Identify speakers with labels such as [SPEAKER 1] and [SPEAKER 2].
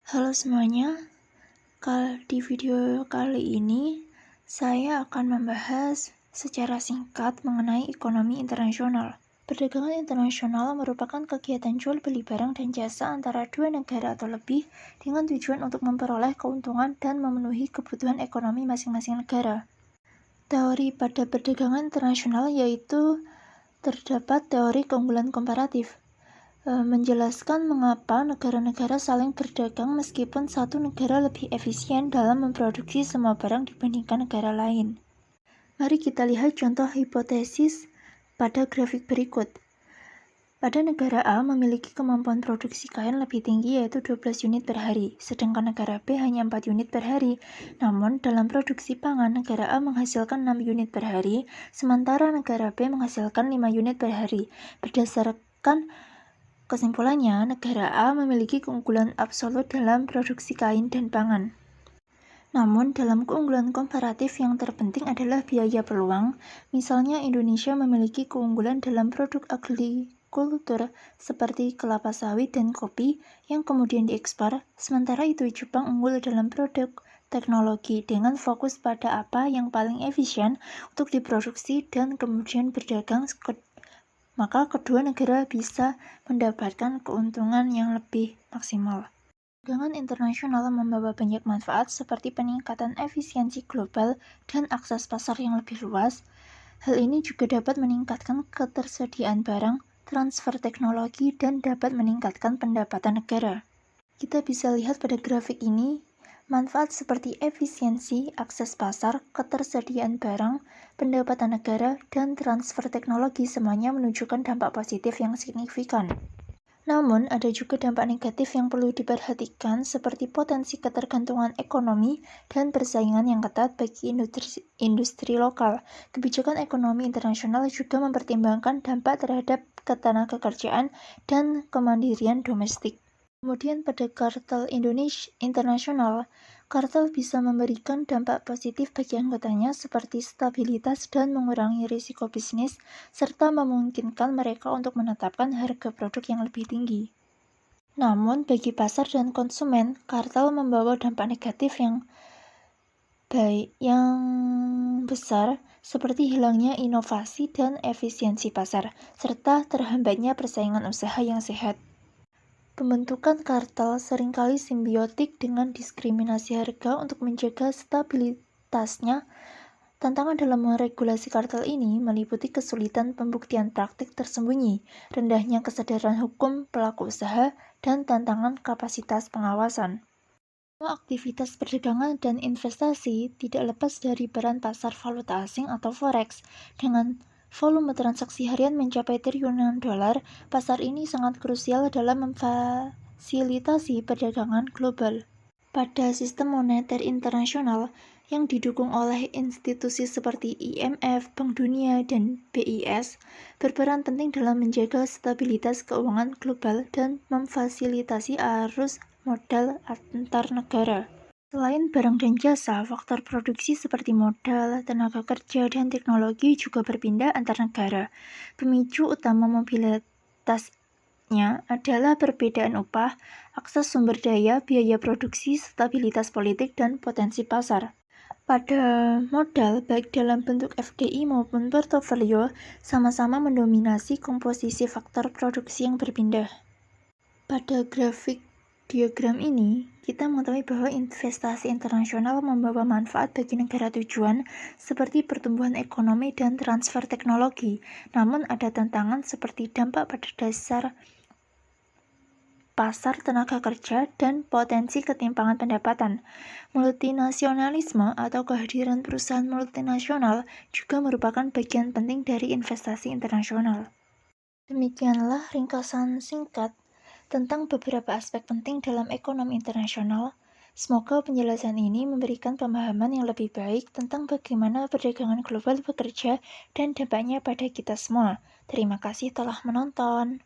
[SPEAKER 1] Halo semuanya, di video kali ini saya akan membahas secara singkat mengenai ekonomi internasional. Perdagangan internasional merupakan kegiatan jual beli barang dan jasa antara dua negara atau lebih dengan tujuan untuk memperoleh keuntungan dan memenuhi kebutuhan ekonomi masing-masing negara. Teori pada perdagangan internasional yaitu terdapat teori keunggulan komparatif. Menjelaskan mengapa negara-negara saling berdagang meskipun satu negara lebih efisien dalam memproduksi semua barang dibandingkan negara lain. Mari kita lihat contoh hipotesis pada grafik berikut. Pada negara A memiliki kemampuan produksi kain lebih tinggi yaitu 12 unit per hari, sedangkan negara B hanya 4 unit per hari. Namun, dalam produksi pangan, negara A menghasilkan 6 unit per hari, sementara negara B menghasilkan 5 unit per hari. Berdasarkan kesimpulannya, negara A memiliki keunggulan absolut dalam produksi kain dan pangan. Namun, dalam keunggulan komparatif yang terpenting adalah biaya peluang. Misalnya, Indonesia memiliki keunggulan dalam produk agrikultur seperti kelapa sawit dan kopi yang kemudian diekspor. Sementara itu, Jepang unggul dalam produk teknologi dengan fokus pada apa yang paling efisien untuk diproduksi dan kemudian berdagang, maka kedua negara bisa mendapatkan keuntungan yang lebih maksimal. Perdagangan internasional membawa banyak manfaat seperti peningkatan efisiensi global dan akses pasar yang lebih luas. Hal ini juga dapat meningkatkan ketersediaan barang, transfer teknologi, dan dapat meningkatkan pendapatan negara. Kita bisa lihat pada grafik ini, manfaat seperti efisiensi, akses pasar, ketersediaan barang, pendapatan negara, dan transfer teknologi semuanya menunjukkan dampak positif yang signifikan. Namun, ada juga dampak negatif yang perlu diperhatikan seperti potensi ketergantungan ekonomi dan persaingan yang ketat bagi industri lokal. Kebijakan ekonomi internasional juga mempertimbangkan dampak terhadap ketenagakerjaan dan kemandirian domestik. Kemudian pada kartel internasional, kartel bisa memberikan dampak positif bagi anggotanya seperti stabilitas dan mengurangi risiko bisnis, serta memungkinkan mereka untuk menetapkan harga produk yang lebih tinggi. Namun, bagi pasar dan konsumen, kartel membawa dampak negatif yang besar, seperti hilangnya inovasi dan efisiensi pasar, serta terhambatnya persaingan usaha yang sehat. Pembentukan kartel seringkali simbiotik dengan diskriminasi harga untuk menjaga stabilitasnya. Tantangan dalam meregulasi kartel ini meliputi kesulitan pembuktian praktik tersembunyi, rendahnya kesadaran hukum pelaku usaha, dan tantangan kapasitas pengawasan. Semua aktivitas perdagangan dan investasi tidak lepas dari peran pasar valuta asing atau forex. Dengan volume transaksi harian mencapai triliunan dolar, pasar ini sangat krusial dalam memfasilitasi perdagangan global. Pada sistem moneter internasional yang didukung oleh institusi seperti IMF, Bank Dunia, dan BIS, berperan penting dalam menjaga stabilitas keuangan global dan memfasilitasi arus modal antar negara. Selain barang dan jasa, faktor produksi seperti modal, tenaga kerja, dan teknologi juga berpindah antar negara. Pemicu utama mobilitasnya adalah perbedaan upah, akses sumber daya, biaya produksi, stabilitas politik, dan potensi pasar. Pada modal, baik dalam bentuk FDI maupun portofolio, sama-sama mendominasi komposisi faktor produksi yang berpindah. Pada grafik diagram ini, kita mengetahui bahwa investasi internasional membawa manfaat bagi negara tujuan seperti pertumbuhan ekonomi dan transfer teknologi. Namun ada tantangan seperti dampak pada dasar pasar tenaga kerja dan potensi ketimpangan pendapatan. Multinasionalisme atau kehadiran perusahaan multinasional juga merupakan bagian penting dari investasi internasional. Demikianlah ringkasan singkat tentang beberapa aspek penting dalam ekonomi internasional. Semoga penjelasan ini memberikan pemahaman yang lebih baik tentang bagaimana perdagangan global bekerja dan dampaknya pada kita semua. Terima kasih telah menonton.